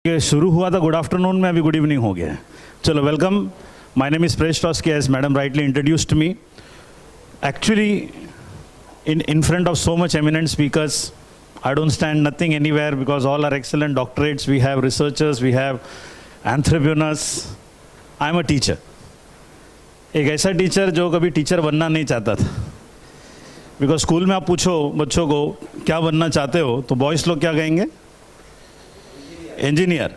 ये शुरू हुआ था गुड आफ्टरनून में, अभी गुड इवनिंग हो गया है। चलो वेलकम, माय नेम इज़ प्रेश टॉस्की, as madam rightly introduced me. Actually in front of so much eminent speakers, I don't stand nothing anywhere because all are excellent doctorates, we have researchers, we have entrepreneurs. I am a teacher, एक ऐसा teacher जो कभी teacher बनना नहीं चाहता था। Because school में आप पूछो बच्चों को क्या बनना चाहते हो तो बॉयज़ लोग क्या कहेंगे, इंजीनियर,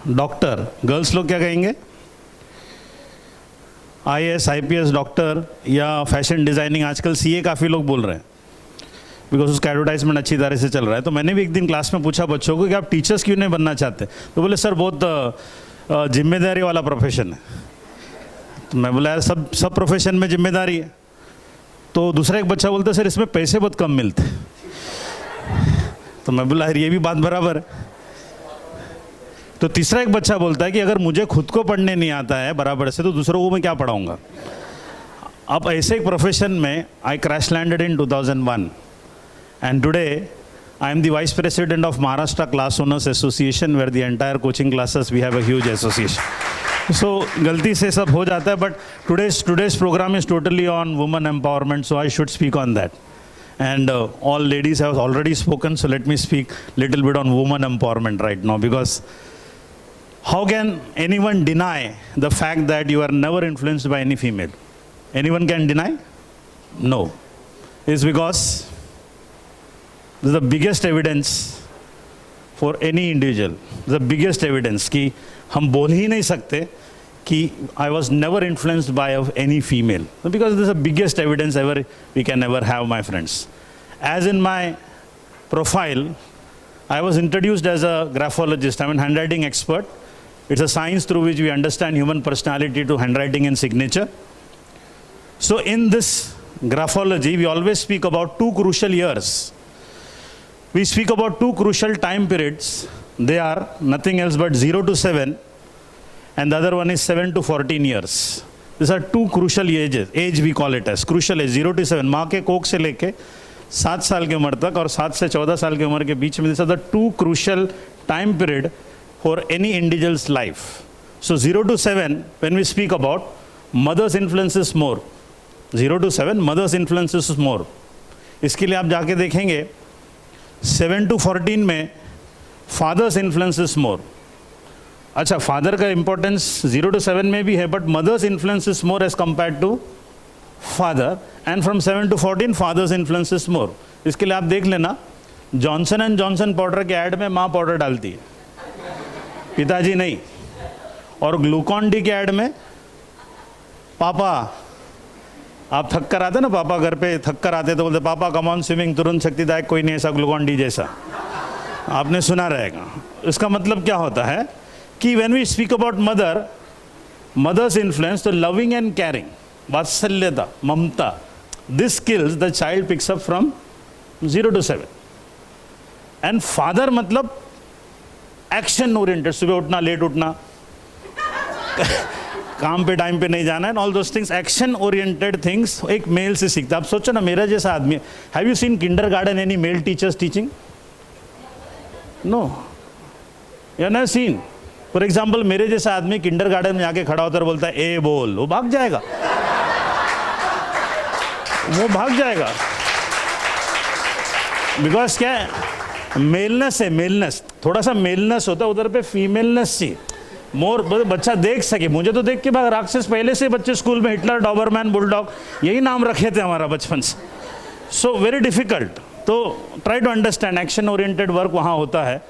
डॉक्टर। गर्ल्स लोग क्या कहेंगे, IAS, IPS, डॉक्टर या फैशन डिज़ाइनिंग। आजकल CA काफ़ी लोग बोल रहे हैं बिकॉज उसका एडवर्टाइजमेंट अच्छी तरह से चल रहा है। तो मैंने भी एक दिन क्लास में पूछा बच्चों को कि आप टीचर्स क्यों नहीं बनना चाहते, तो बोले सर बहुत जिम्मेदारी वाला प्रोफेशन है। तो मैं बोला यार सब प्रोफेशन में जिम्मेदारी है। तो दूसरा एक बच्चा बोलता सर इसमें पैसे बहुत कम मिलते। तो मैं बोला यार ये भी बात बराबर है। तो तीसरा एक बच्चा बोलता है कि अगर मुझे खुद को पढ़ने नहीं आता है बराबर से तो दूसरों को मैं क्या पढ़ाऊंगा। अब ऐसे एक प्रोफेशन में I crash landed in 2001 and today I am the vice president of Maharashtra class owners association, where the entire coaching classes we have a huge association. So गलती से सब हो जाता है, but today's program is totally on women empowerment, so I should speak on that. And all ladies have already spoken, so let me speak little bit on women empowerment right now, because how can anyone deny the fact that you are never influenced by any female? Anyone can deny? No. It's because this is the biggest evidence for any individual, the biggest evidence कि हम बोल ही नहीं सकते कि I was never influenced by any female, because this is the biggest evidence ever we can ever have, my friends. As in my profile, I was introduced as a graphologist. I'm a handwriting expert. It's a science through which we understand human personality to handwriting and signature. So in this graphology, we always speak about two crucial years. We speak about two crucial time periods. They are nothing else but 0 to 7, and the other one is 7 to 14 years. These are two crucial ages. Age we call it as crucial age, 0 to 7. माँ के कोख से लेके 7 साल की उम्र तक और 7 से 14 साल की उम्र के बीच में, these are the two crucial time period for any individual's life. So 0 to 7, when we speak about, mother's influence is more. 0 to 7, mother's influence is more. इसके लिए आप जाके देखेंगे 7 to 14 में फादर्स इन्फ्लुएंस इज मोर। अच्छा, फादर का importance 0 to 7 में भी है, but mother's influence is more age compare to father, and from 7 to 14 father's influence is more. इसके लिए आप देख लेना, जॉनसन एंड जॉनसन पाउडर के ऐड में माँ पाउडर डालती है, पिताजी नहीं। और ग्लूकॉन डी के ऐड में पापा, आप थक कर आते ना, पापा घर पे थक कर आते तो बोलते पापा कम ऑन स्विमिंग, तुरंत शक्तिदायक कोई नहीं ऐसा ग्लूकॉन डी जैसा, आपने सुना रहेगा। इसका मतलब क्या होता है कि when we speak about mother, mothers influence, तो लविंग एंड केयरिंग, वात्सल्यता, ममता, this skills the child picks up from 0 to 7। And father मतलब एक्शन ओरिएंटेड, सुबह उठना, लेट उठना, काम पे टाइम पे नहीं जाना, and all those things, action oriented things एक मेल से सीखता। आप सोचो ना, मेरा जैसा आदमी, have you seen kindergarten any male teachers teaching? No, you have never seen. For example, मेरे जैसा आदमी किंडरगार्टन में आके खड़ा होता और बोलता है ए बोल, वो भाग जाएगा, वो भाग जाएगा। बिकॉज क्या है, मेलनेस है, मेलनेस, थोड़ा सा मेलनेस होता है उधर पे, फीमेलनेस चाहिए मोर, बच्चा देख सके। मुझे तो देख के भाग, राक्षस पहले से बच्चे स्कूल में हिटलर, डॉबरमैन, बुलडॉग, यही नाम रखे थे हमारा बचपन से। So very difficult. तो try to understand, action oriented work वहाँ होता है।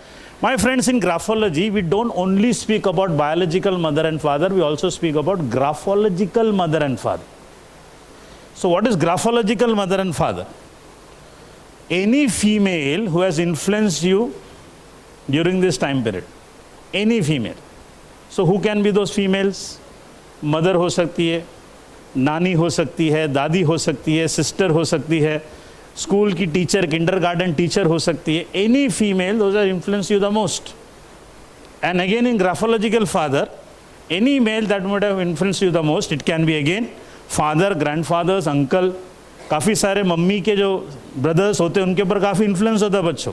My friends, in graphology we don't only speak about biological mother and father, we also speak about graphological mother and father. So what is graphological mother and father? Any female who has influenced you during this time period, any female. So who can be those females? Mother हो सकती है, नानी हो सकती है, दादी हो सकती है, सिस्टर हो सकती है, स्कूल की टीचर, किंडरगार्टन टीचर हो सकती है। Any female, those are influence you the most. And again in graphological father, any male that would have influence you the most, it can be again father, grandfathers, uncle, काफ़ी सारे mummy के जो brothers होते हैं उनके ऊपर काफ़ी influence होता है बच्चों,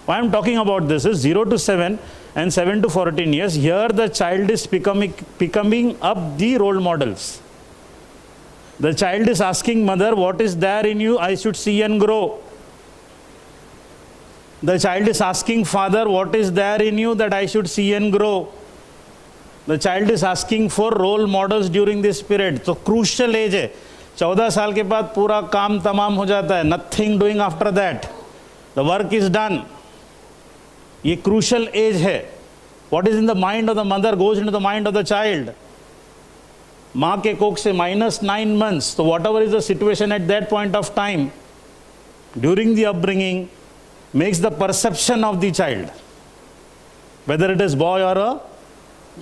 Why I'm talking about this is 0 to 7 and 7 to 14 years. Here the child is becoming up the role models. The child is asking mother, what is there in you I should see and grow. The child is asking father, what is there in you that I should see and grow. The child is asking for role models during this period. So crucial age है. 14 साल के बाद पूरा काम तमाम हो जाता है. Nothing doing after that. The work is done. ये crucial age है. What is in the mind of the mother goes into the mind of the child. माँ के कोख से -9 months. So whatever is the situation at that point of time, during the upbringing, makes the perception of the child, whether it is boy or a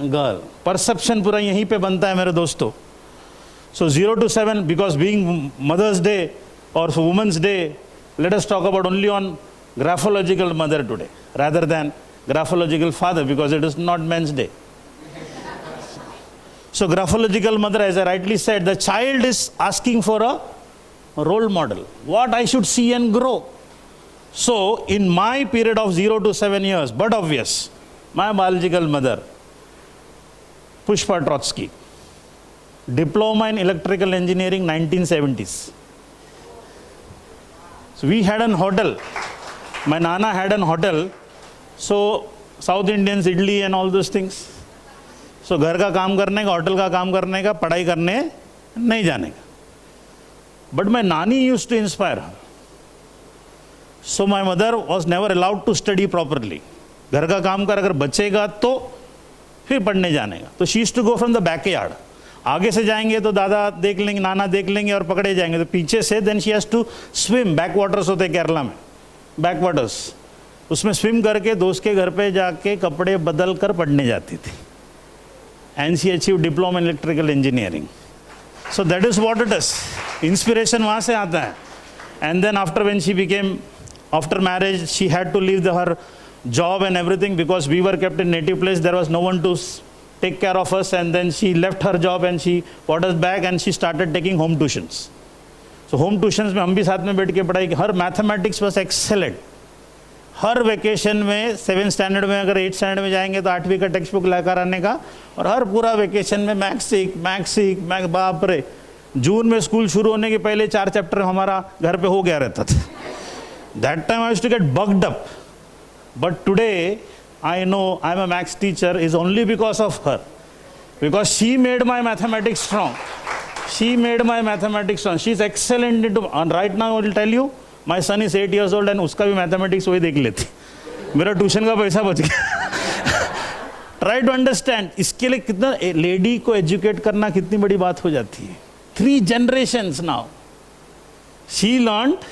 girl. Perception पूरा यहीं पे बनता है मेरे दोस्तों. So 0 to 7, because being Mother's Day or Women's Day, let us talk about only on graphological mother today, rather than graphological father, because it is not Men's Day. So graphological mother, as I rightly said, the child is asking for a role model, what I should see and grow. So in my period of 0 to 7 years, but obvious, my biological mother, Pushpa Trotsky, diploma in electrical engineering, 1970s. So we had an hotel. My nana had an hotel. So South Indians, idli and all those things. So घर का काम करने का, hotel का काम करने का, पढ़ाई करने नहीं जाने का. But my nani used to inspire her. So my mother was never allowed to study properly. घर का काम कर अगर बचेगा तो फिर पढ़ने जाने का. तो she used to go from the backyard. आगे से जाएंगे तो दादा देख लेंगे, नाना देख लेंगे और पकड़े जाएंगे. तो पीछे से then she has to swim. Backwaters होते केरला में, backwaters. उसमें swim करके दोस्त के घर पे जाके कपड़े बदल कर पढ़ने जाती थी. And she achieved diploma in electrical engineering. So that is what it is. Inspiration वहाँ से आता है. And then after when she became, after marriage, she had to leave her job and everything because we were kept in native place. There was no one to take care of us. And then she left her job and she brought us back and she started taking home tuitions. So home tuitions में हम भी साथ में बैठ के पढ़ाई की. Her mathematics was excellent. Her vacation में 7th स्टैंडर्ड में अगर 8th स्टैंडर्ड में जाएंगे तो 8वीं का टेक्स्ट बुक लेकर आने का और हर पूरा वेकेशन में मैथ्स सीख बाप रे. जून में स्कूल शुरू होने के पहले 4 चैप्टर हमारा घर पे हो गया रहता था. That time I used to get bugged up. But today I know I am a maths teacher is only because of her, because she made my mathematics strong. She made my mathematics strong. She is excellent in too. Right now I will tell you, my son is 8 years old and उसका भी mathematics वही देख लेती. मेरा tuition का पैसा बच गया. Try to understand. इसके लिए कितना लेडी को एजुकेट करना कितनी बड़ी बात हो जाती है. 3 generations now. She learned,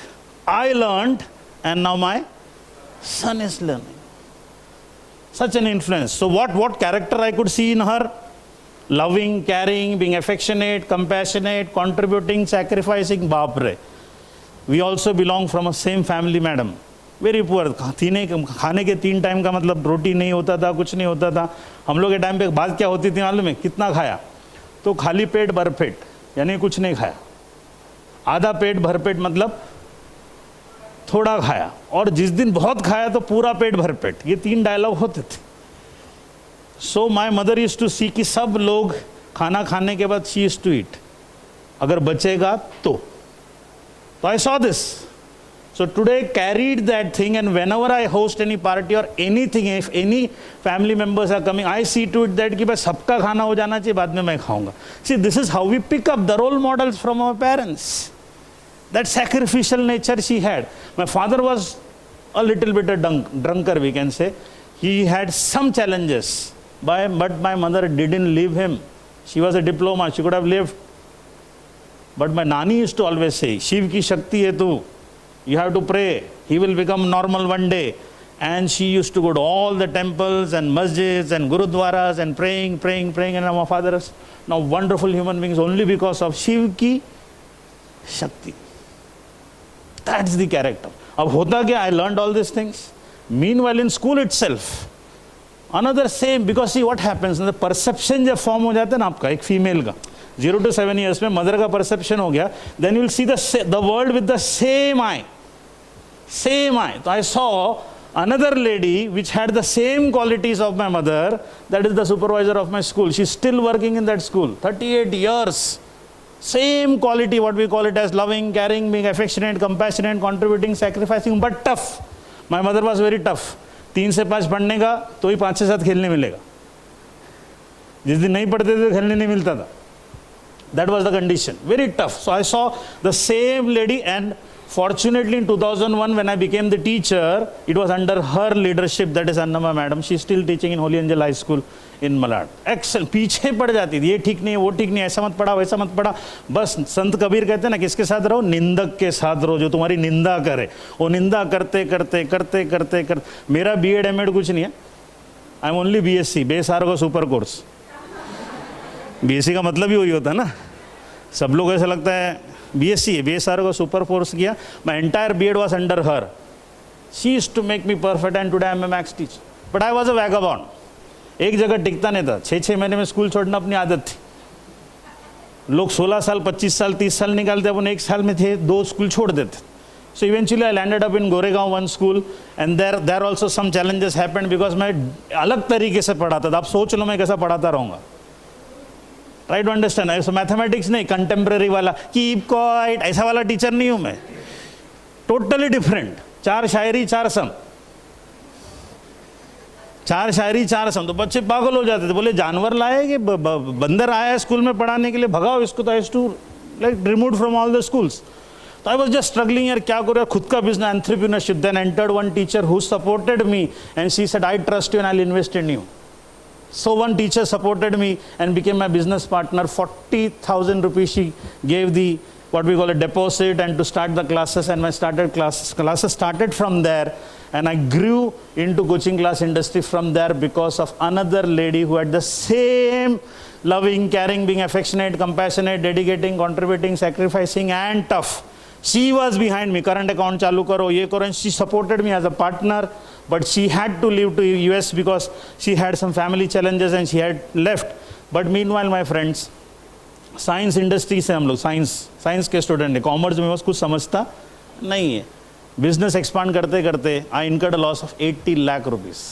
I learned, and now my son is learning. Such an influence. So what character I could see in her? Loving, caring, being affectionate, compassionate, contributing, sacrificing. Baap re. We also belong from a same family, madam. Very poor. खाने के 3 time का मतलब रोटी नहीं होता था, कुछ नहीं होता था. हम लोग के टाइम पे बात क्या होती थी मालूम है? कितना खाया? तो खाली पेट भर पेट, यानी कुछ नहीं खाया. आधा पेट भर पेट मतलब थोड़ा खाया, और जिस दिन बहुत खाया तो पूरा पेट भर पेट. ये 3 डायलॉग होते थे. सो माई मदर यूज्ड टू सी कि सब लोग खाना खाने के बाद शी यूज्ड टू ईट, अगर बचेगा तो. I saw this. So today carried that thing, and whenever I host any party or anything, if any family members are coming, I see to it that कि भाई सबका खाना हो जाना चाहिए, बाद में मैं खाऊंगा. See, this is how we pick up the role models from our parents. That sacrificial nature she had. My father was a little bit a drunkard, we can say. He had some challenges, but my mother didn't leave him. She was a diploma, she could have lived. But my nani used to always say, Shiv ki shakti hai tu. You have to pray. He will become normal one day. And she used to go to all the temples and masjids and gurudwaras and praying. And our father is now wonderful human beings only because of Shiv ki Shakti. That's the character. Ab hota kya? I learned all these things. Meanwhile in school itself, another same, because see what happens, the perception जब form हो जाता है ना आपका एक female का 0 to 7 years में mother का perception हो गया, then you will see the world with the same eye. तो I saw Another lady which had the same qualities of my mother, that is the supervisor of my school. She's still working in that school, 38 years. Same quality, what we call it as loving, caring, being affectionate, compassionate, contributing, sacrificing, but tough. My mother was very tough. 3 से 5 पढ़ने का तो ही 5 से 7 खेलने मिलेगा. जिस दिन नहीं पढ़ते थे खेलने नहीं मिलता था. That was the condition. Very tough. So I saw the same lady, and fortunately in 2001 when I became the teacher, it was under her leadership, that is Annama madam. She is still teaching in Holy Angel High School in Malad. Excellent. पीछे पड़ जाती थी, ये ठीक नहीं, वो ठीक नहीं, ऐसा मत पढ़ा, वैसा मत पढ़ा. बस संत कबीर कहते हैं ना, किसके साथ रहो? निंदक के साथ रहो, जो तुम्हारी निंदा करे. वो निंदा करते करते करते करते करते मेरा B.Ed M.Ed कुछ नहीं है. I am only BSc, base Ergo super course. BSc का मतलब ही वही होता है ना. सब लोग ऐसा लगता है BSc है, BSR को सुपर कोर्स किया. My entire B.Ed was under her. She is to make me perfect and today I am a maths teacher. But I was a vagabond. एक जगह टिकता नहीं था. 6-6 महीने में स्कूल छोड़ना अपनी आदत थी. लोग 16 साल 25 साल 30 साल निकालते, अपन 1 साल में थे 2 स्कूल छोड़ देते. So eventually I landed up in Goregaon 1 school, and there also some challenges happened because मैं अलग तरीके से पढ़ाता था. आप सोच लो मैं कैसा पढ़ाता रहूँगा. Try to understand. ऐसा मैथमेटिक्स नहीं, कंटेम्प्रेरी वाला कीप क्वाइट ऐसा वाला टीचर नहीं हूँ मैं. Totally different. 4 शायरी 4 सम, 4 शायरी 4 सम. तो बच्चे पागल हो जाते थे. बोले जानवर लाए कि बंदर आया है स्कूल में पढ़ाने के लिए, भगाओ इसको. तो I to like remove from all the schools. तो आई वॉज जस्ट स्ट्रगलिंग यार, क्या करो यार, खुद का business, entrepreneurship. Then entered one teacher who supported me and she said I trust you and I will invest in you. So one teacher supported me and became my business partner. 40,000 rupees she gave the what we call a deposit and to start the classes, and my classes started from there, and I grew into coaching class industry from there because of another lady who had the same loving, caring, being affectionate, compassionate, dedicating, contributing, sacrificing and tough. She was behind me. Current account chalu karo, ye karo, and she supported me as a partner. But she had to leave to US because she had some family challenges and she had left. But meanwhile, my friends, science industry से हम लोग science के student है. Commerce में बस कुछ समझता नहीं है. बिजनेस एक्सपांड करते करते I incurred loss of 80 lakh rupees.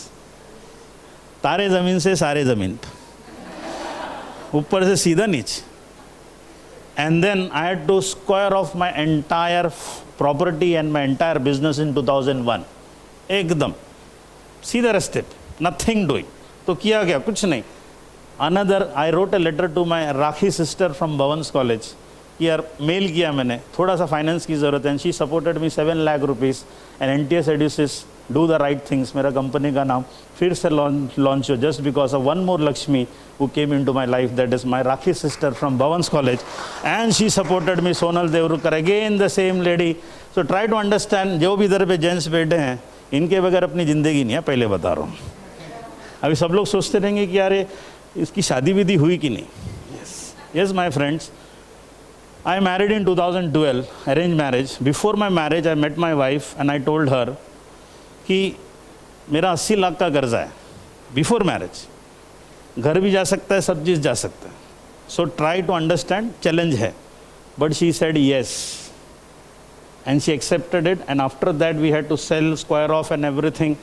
तारे ज़मीन से सारे ज़मीन, ऊपर से सीधा नीचे. And then I had to square off my entire property and my entire business in 2001. एकदम सीधा रास्ते पे, nothing doing. तो किया गया कुछ नहीं. Another, I wrote a letter to my Rakhi sister from Bhavans College. यार मेल किया मैंने, थोड़ा सा फाइनेंस की ज़रूरत है. and she supported me 7 lakh rupees. and NTS Edusis, do the right things. मेरा कंपनी का नाम फिर से लॉन्च हो, just because of one more Lakshmi who came into my life, that is my Rakhi sister from Bhavans College, and she supported me. Sonal Devrukar, again the same lady. So try to understand, जो भी इधर पे gents बैठे हैं, इनके बगैर अपनी ज़िंदगी नहीं है, पहले बता रहा हूँ. अभी सब लोग सोचते रहेंगे कि यार इसकी शादी विधि हुई कि नहीं. Yes my friends, I married in 2012, arranged marriage. Before my marriage I met my wife and I told her कि मेरा 80 लाख का कर्जा है. बिफोर मैरिज घर भी जा सकता है, सब चीज़ जा सकता है. So try to understand, challenge है. But she said yes and she accepted it. And after that we had to sell, square off and everything.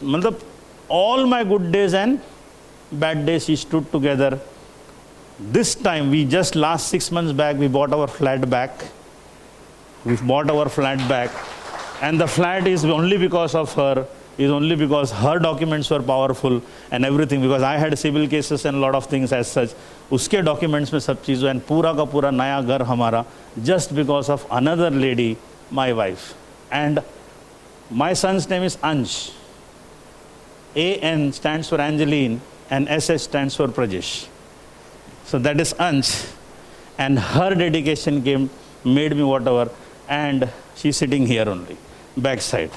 मतलब all my good days and bad days she stood together. This time we just last 6 months back we bought our flat back. And the flat is only because of her, is only because her documents were powerful and everything, because I had civil cases and a lot of things as such. उसके documents में सब चीज़, and पूरा का पूरा नया घर हमारा, just because of another lady, my wife. And my son's name is Ansh. AN stands for Angeline and SS stands for Prajesh. So that is Ansh, and her dedication made me whatever, and she's sitting here only, backside.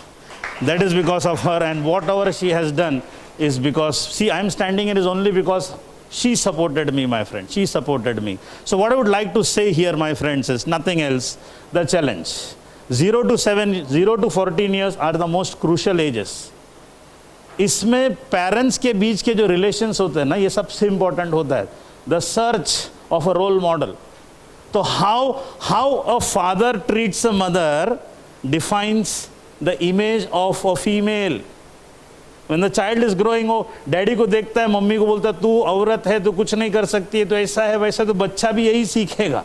That is because of her, and whatever she has done is because, see, I'm standing here is only because she supported me, my friend. She supported me. So what I would like to say here, my friends, is nothing else. The challenge. 0 to 14 years are the most crucial ages. इसमें parents के बीच के जो relations होते हैं ना, ये सबसे important होता है. The search of a role model. So how a father treats a mother defines the image of a female. When the child is growing, वो डैडी को देखता है, मम्मी को बोलता है तू औरत है, तू कुछ नहीं कर सकती है, तो ऐसा है वैसा, तो बच्चा भी यही सीखेगा.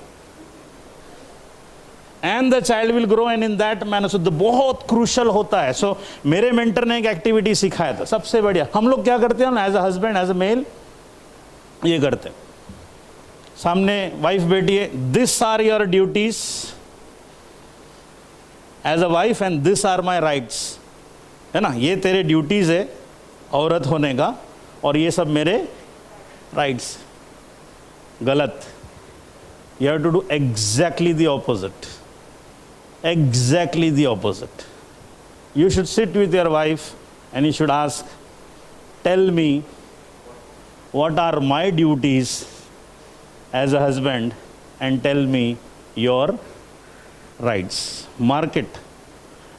And the child will grow and in that manner. So the बहुत crucial होता है. So मेरे मेंटर ने एक एक्टिविटी सिखाया था, सबसे बढ़िया. हम लोग क्या करते हैं ना, as a husband, as a male, ये करते हैं. सामने वाइफ बैठी है, this are your duties as a wife and this are my rights, है ना. ये तेरे ड्यूटीज है औरत होने का और ये सब मेरे राइट्स. गलत. You have to do exactly the opposite. Exactly the opposite. You should sit with your wife and you should ask, tell me what are my duties as a husband and tell me your rights. Mark it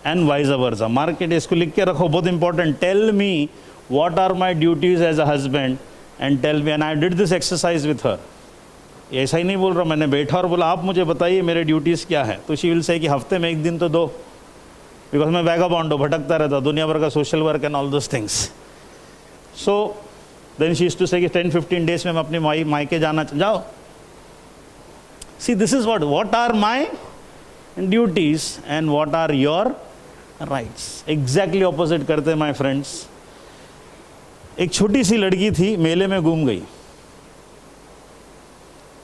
and vice versa. Mark it, इसको लिख के रखो, बहुत important. Tell me what are my duties as a husband and tell me. And I did this exercise with her. ऐसा ही नहीं बोल रहा, मैंने बैठा और बोला आप मुझे बताइए मेरे ड्यूटीज़ क्या है. तो शी विल से कि हफ्ते में एक दिन तो दो, बिकॉज मैं वैगाबॉन्ड हूँ, भटकता रहता, दुनिया भर का social work and all those things. So then she is to say कि 10-15 डेज में मैं अपने मायके जाना जाओ. See this is what are my duties and what are your rights. Exactly opposite करते हैं माई फ्रेंड्स. एक छोटी सी लड़की थी, मेले में घूम गई,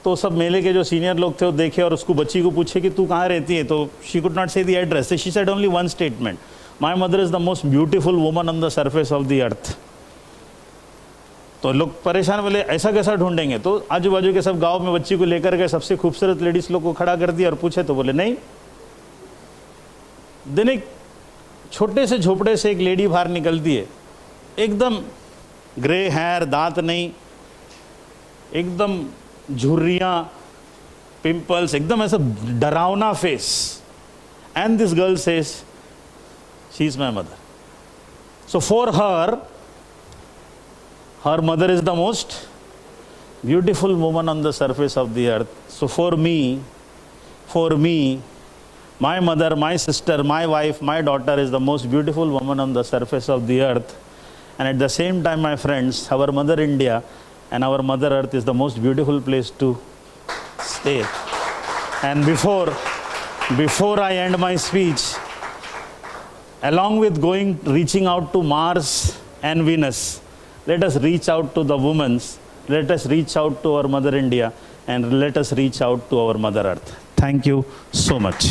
तो सब मेले के जो सीनियर लोग थे वो देखे और उसको, बच्ची को पूछे कि तू कहाँ रहती है, तो शी कुड नॉट से the address. She said only one statement, my mother is the most beautiful woman on the surface of the earth. तो लोग परेशान, बोले ऐसा कैसा ढूंढेंगे. तो आजू बाजू के सब गांव में बच्ची को लेकर गए, सबसे खूबसूरत लेडीज लोग को खड़ा कर दिया और पूछे, तो बोले नहीं. दिन एक छोटे से झोपड़े से एक लेडी बाहर निकलती है, एकदम ग्रे हेयर, दांत नहीं, एकदम झुर्रियाँ, पिंपल्स, एकदम ऐसा डरावना face. And this girl says she is my mother. So for her mother is the most beautiful woman on the surface of the earth. So for me, my mother, my sister, my wife, my daughter is the most beautiful woman on the surface of the earth. And at the same time, my friends, our mother India and our mother earth is the most beautiful place to stay. And before I end my speech, along with reaching out to Mars and Venus, let us reach out to the women, let us reach out to our mother India, and let us reach out to our mother earth. Thank you so much.